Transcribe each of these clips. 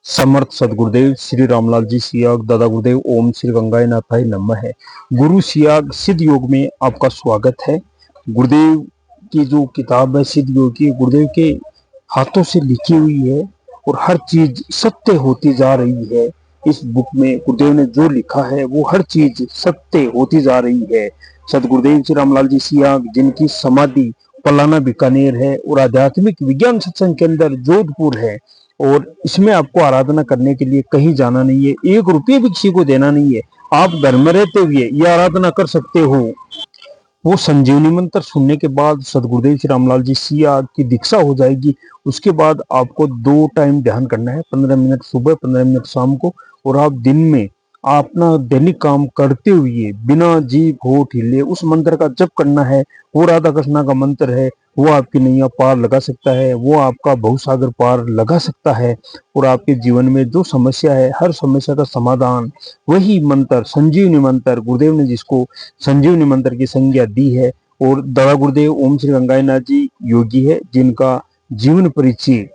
समर्थ सदगुरुदेव श्री रामलाल जी सियाग दादा गुरुदेव ओम श्री गंगाए नाथाय नमः है। गुरु सियाग सिद्ध योग में आपका स्वागत है। गुरुदेव की जो किताब है सिद्ध योग की, गुरुदेव के हाथों से लिखी हुई है और हर चीज सत्य होती जा रही है। इस बुक में गुरुदेव ने जो लिखा है वो हर चीज सत्य होती जा रही है। सदगुरुदेव श्री रामलाल जी सियाग, जिनकी समाधि पलाना बीकानेर है और आध्यात्मिक विज्ञान सत्संग केंद्र जोधपुर है, और इसमें आपको आराधना करने के लिए कहीं जाना नहीं है, 1 रुपये भी किसी को देना नहीं है। आप घर में रहते हुए ये आराधना कर सकते हो। वो संजीवनी मंत्र सुनने के बाद सदगुरुदेव श्री रामलाल जी सिया की दीक्षा हो जाएगी। उसके बाद आपको 2 टाइम ध्यान करना है, 15 मिनट सुबह, 15 मिनट शाम को। और आप दिन में अपना दैनिक काम करते हुए बिना जीभ होठ हिले उस मंत्र का जप करना है। वो राधा कृष्णा का मंत्र है, वो आपकी नैया पार लगा सकता है, वो आपका भवसागर पार लगा सकता है। और आपके जीवन में जो समस्या है, हर समस्या का समाधान वही मंत्र, संजीवनी मंत्र, गुरुदेव ने जिसको संजीवनी मंत्र की संज्ञा दी है। और दादा गुरुदेव ओम श्री गंगानाथ जी योगी है, जिनका जीवन परिचय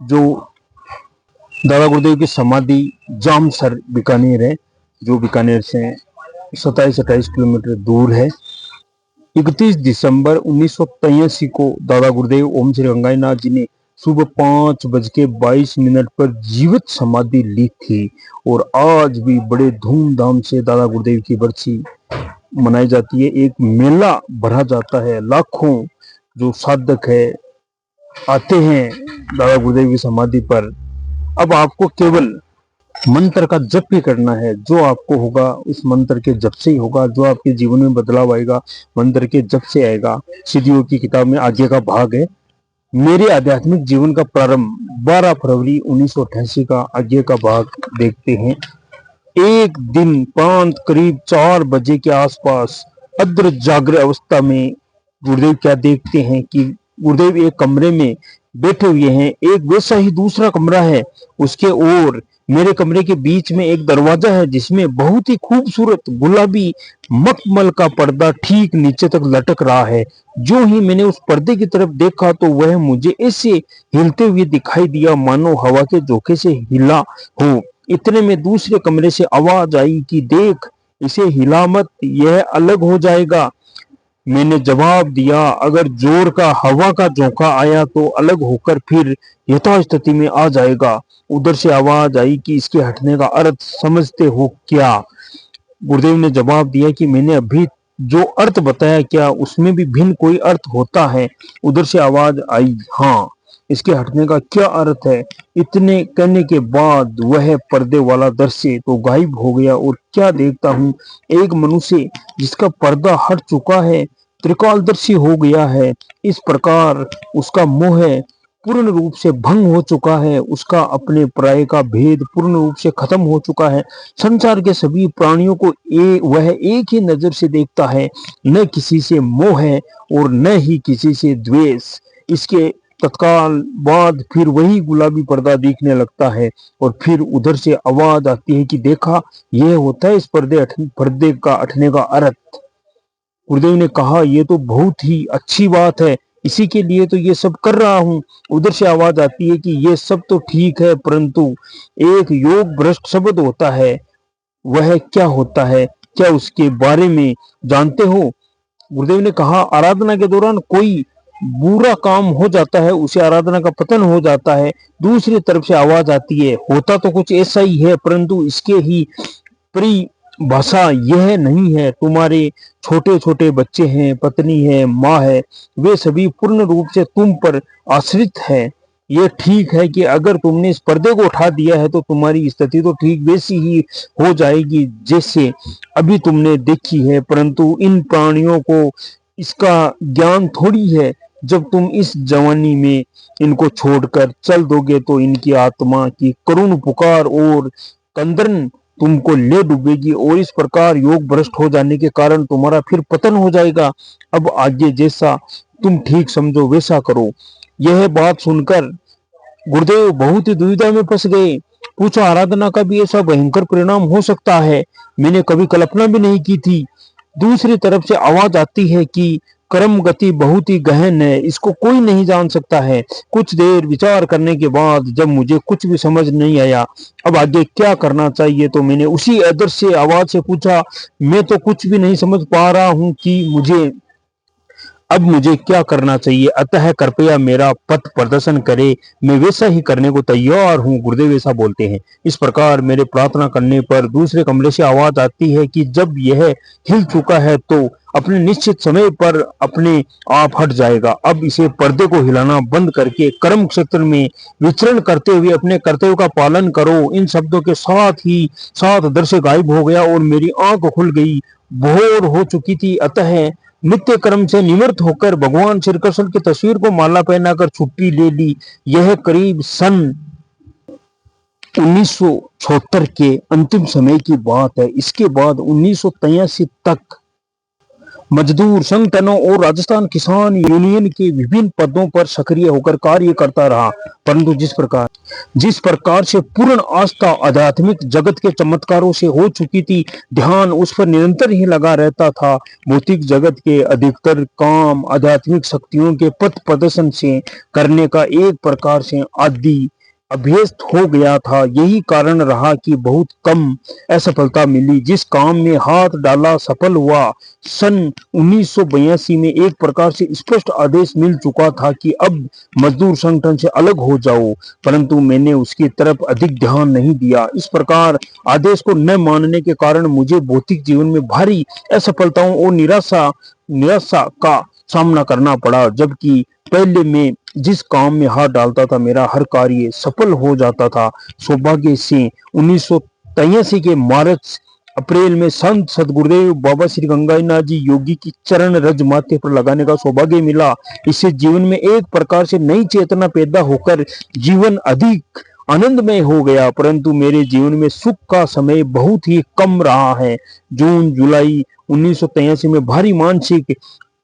जो दादा गुरुदेव की समाधि जामसर बीकानेर है, जो बीकानेर से 27-28 किलोमीटर दूर है। 31 दिसंबर 1983 को दादा गुरुदेव ओम श्री गंगानाथ जी ने सुबह 5:22 पर जीवित समाधि ली थी। और आज भी बड़े धूमधाम से दादा गुरुदेव की बरसी मनाई जाती है। एक मेला भरा जाता है, लाखों जो साधक है आते हैं दादा गुरुदेव की समाधि पर। अब आपको केवल मंत्र का जप ही करना है। जो आपको होगा उस मंत्र के जप से ही होगा। जो आपके जीवन में बदलाव आएगा मंत्र के जप से आएगा। सिद्ध योग की किताब में आगे का भाग है, मेरे आध्यात्मिक जीवन का प्रारंभ 12 फरवरी 1988 का आगे का भाग देखते हैं। एक दिन प्रांत करीब 4 बजे के आसपास अद्र जागृत अवस्था में गुरुदेव क्या देखते हैं कि गुरुदेव एक कमरे में बैठे हुए हैं। एक वैसा ही दूसरा कमरा है उसके, और मेरे कमरे के बीच में एक दरवाजा है जिसमें बहुत ही खूबसूरत गुलाबी मखमल का पर्दा ठीक नीचे तक लटक रहा है। जो ही मैंने उस पर्दे की तरफ देखा तो वह मुझे ऐसे हिलते हुए दिखाई दिया मानो हवा के झोंके से हिला हो। इतने में दूसरे कमरे से आवाज आई कि देख, इसे हिला मत, यह अलग हो जाएगा। मैंने जवाब दिया, अगर जोर का हवा का झोंका आया तो अलग होकर फिर यथास्थिति में आ जाएगा। उधर से आवाज आई कि इसके हटने का अर्थ समझते हो क्या? गुरुदेव ने जवाब दिया कि मैंने अभी जो अर्थ बताया क्या उसमें भी भिन्न कोई अर्थ होता है? उधर से आवाज आई, हाँ, इसके हटने का क्या अर्थ है? इतने कहने के बाद वह पर्दे वाला दृश्य तो गायब हो गया और क्या देखता हूँ, एक मनुष्य जिसका पर्दा हट चुका है, त्रिकालदर्शी हो गया है। इस प्रकार उसका मोह पूर्ण रूप से भंग हो चुका है, उसका अपने पराये का भेद पूर्ण रूप से खत्म हो चुका है। संसार के सभी प्राणियों को वह एक ही नजर से देखता है, न किसी से मोह है और न ही किसी से द्वेष। इसके तत्काल बाद फिर वही गुलाबी पर्दा दिखने लगता है और फिर उधर से आवाज आती है कि देखा, यह होता है इस पर्दे का हटने का अर्थ। गुरुदेव ने कहा, यह तो बहुत ही अच्छी बात है, इसी के लिए तो ये सब कर रहा हूं। उधर से आवाज आती है कि ये सब तो ठीक है, परंतु एक योग भ्रष्ट शब्द होता है, वह क्या होता है, क्या उसके बारे में जानते हो? गुरुदेव ने कहा, आराधना के दौरान कोई बुरा काम हो जाता है, उसे आराधना का पतन हो जाता है। दूसरी तरफ से आवाज आती है, होता तो कुछ ऐसा ही है, परंतु इसके ही परिभाषा यह नहीं है। तुम्हारे छोटे छोटे बच्चे हैं, पत्नी है, माँ है, वे सभी पूर्ण रूप से तुम पर आश्रित है। ये ठीक है कि अगर तुमने इस पर्दे को उठा दिया है तो तुम्हारी स्थिति तो ठीक वैसी ही हो जाएगी जैसे अभी तुमने देखी है, परंतु इन प्राणियों को इसका ज्ञान थोड़ी है। जब तुम इस जवानी में इनको छोड़कर चल दोगे तो इनकी आत्मा की करुण पुकार और कंदन तुमको ले डूबेगी और इस प्रकार योग भ्रष्ट हो जाने के कारण तुम्हारा फिर पतन हो जाएगा। अब आगे जैसा तुम ठीक समझो वैसा करो। यह बात सुनकर गुरुदेव बहुत ही दुविधा में फंस गए। पूछा, आराधना का भी ऐसा भयंकर परिणाम हो सकता है? मैंने कभी कल्पना भी नहीं की थी। दूसरी तरफ से आवाज आती है कि कर्म गति बहुत ही गहन है, इसको कोई नहीं जान सकता है। कुछ देर विचार करने के बाद जब मुझे कुछ भी समझ नहीं आया अब आगे क्या करना चाहिए, तो मैंने उसी अदृश्य आवाज से पूछा, मैं तो कुछ भी नहीं समझ पा रहा हूँ कि अब मुझे क्या करना चाहिए, अतः कृपया मेरा पथ प्रदर्शन करे, मैं वैसा ही करने को तैयार हूँ। गुरुदेव ऐसा बोलते हैं। इस प्रकार मेरे प्रार्थना करने पर दूसरे कमरे से आवाज आती है कि जब यह हिल चुका है तो अपने निश्चित समय पर अपने आप हट जाएगा। अब इसे पर्दे को हिलाना बंद करके कर्म क्षेत्र में विचरण करते हुए अपने कर्तव्य का पालन करो। इन शब्दों के साथ ही साथ दृश्य गायब हो गया और मेरी आंख खुल गई। भोर हो चुकी थी, अतः नित्य कर्म से निवृत्त होकर भगवान श्री कृष्ण की तस्वीर को माला पहनाकर छुट्टी ले ली। यह करीब सन 1976 के अंतिम समय की बात है। इसके बाद 1983 तक मजदूर संगठनों और राजस्थान किसान यूनियन के विभिन्न पदों पर सक्रिय होकर कार्य करता रहा, परंतु जिस प्रकार से पूर्ण आस्था आध्यात्मिक जगत के चमत्कारों से हो चुकी थी, ध्यान उस पर निरंतर ही लगा रहता था। भौतिक जगत के अधिकतर काम आध्यात्मिक शक्तियों के पथ प्रदर्शन से करने का एक प्रकार से आदि अभ्यस्त हो गया था। यही कारण रहा कि बहुत कम असफलता मिली। जिस काम में हाथ डाला सफल हुआ। सन 1982 में एक प्रकार से स्पष्ट आदेश मिल चुका था कि अब मजदूर संगठन से अलग हो जाओ, परंतु मैंने उसकी तरफ अधिक ध्यान नहीं दिया। इस प्रकार आदेश को न मानने के कारण मुझे भौतिक जीवन में भारी असफलताओं और निराशा का सामना करना पड़ा। जबकि पहले मैं जिस काम में हाथ डालता था मेरा हर कार्य सफल हो जाता था। सौभाग्य से 1983 के मार्च अप्रैल में संत सदगुरुदेव बाबा श्री गंगानाथ जी योगी की चरण रज माथे पर लगाने का सौभाग्य मिला। इससे जीवन में एक प्रकार से नई चेतना पैदा होकर जीवन अधिक आनंदमय हो गया, परंतु मेरे जीवन में सुख का समय बहुत ही कम रहा है। जून जुलाई 1983 में भारी मानसिक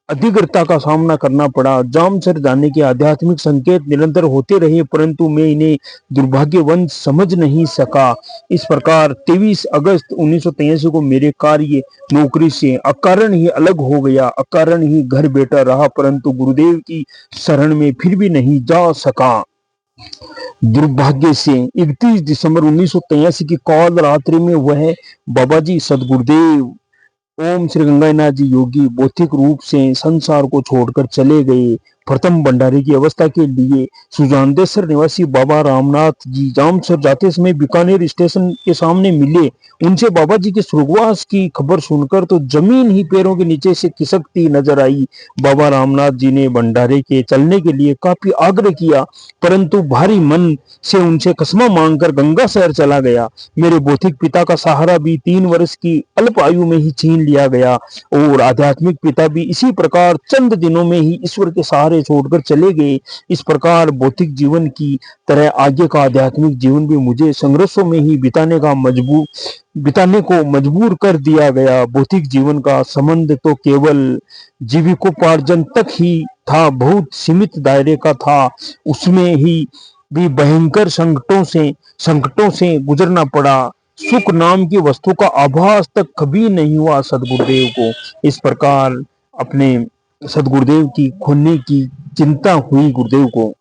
अधिग्रता का सामना करना पड़ा। जामसर जाने के आध्यात्मिक संकेत निरंतर होते रहे, परंतु मैं इन्हें दुर्भाग्यवश समझ नहीं सका। इस प्रकार 23 अगस्त 1983 को मेरे कार्य नौकरी से अकारण ही अलग हो गया, अकारण ही घर बैठा रहा, परंतु गुरुदेव की शरण में फिर भी नहीं जा सका। दुर्भाग्य से 31 दिसंबर 1983 की काल रात्रि में वह बाबा जी सदगुरुदेव ओम श्री गंगानाथ जी योगी भौतिक रूप से संसार को छोड़कर चले गए। प्रथम भंडारे की अवस्था के लिए सुजानदेसर निवासी बाबा रामनाथ जी जामसर जाते समय बीकानेर स्टेशन के सामने मिले। उनसे बाबा जी के स्वर्गवास की खबर सुनकर तो जमीन ही पैरों के नीचे से खिसकती नजर आई। बाबा रामनाथ जी ने भंडारे के चलने के लिए काफी आग्रह किया, परंतु भारी मन से उनसे कसमा मांगकर गंगा शहर चला गया। मेरे भौतिक पिता का सहारा भी 3 वर्ष की अल्प आयु में ही छीन लिया गया और आध्यात्मिक पिता भी इसी प्रकार चंद दिनों में ही ईश्वर के सहारे छोड़कर चले गए। इस प्रकार भौतिक जीवन की तरह आगे का आध्यात्मिक जीवन भी मुझे संघर्षों में ही बिताने को मजबूर कर दिया गया। भौतिक जीवन का संबंध तो केवल जीविकोपार्जन तक ही था, बहुत सीमित दायरे का था। उसमें ही भी भयंकर संकटों से गुजरना पड़ा। सुख नाम की वस्तु का आभास तक कभी नहीं हुआ सदगुरुदेव को। इस प्रकार अपने सदगुरुदेव की खोने की चिंता हुई गुरुदेव को।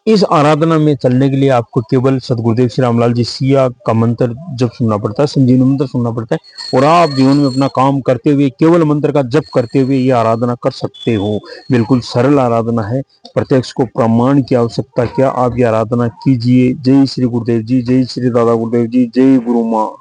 इस आराधना में चलने के लिए आपको केवल सदगुरुदेव श्री रामलाल जी सिया का मंत्र जप सुनना पड़ता है, संजीवनी मंत्र सुनना पड़ता है, और आप जीवन में अपना काम करते हुए केवल मंत्र का जप करते हुए ये आराधना कर सकते हो। बिल्कुल सरल आराधना है, प्रत्यक्ष को प्रमाण की आवश्यकता क्या, आप ये आराधना कीजिए। जय श्री गुरुदेव जी, जय श्री दादा गुरुदेव जी, जय गुरु माँ।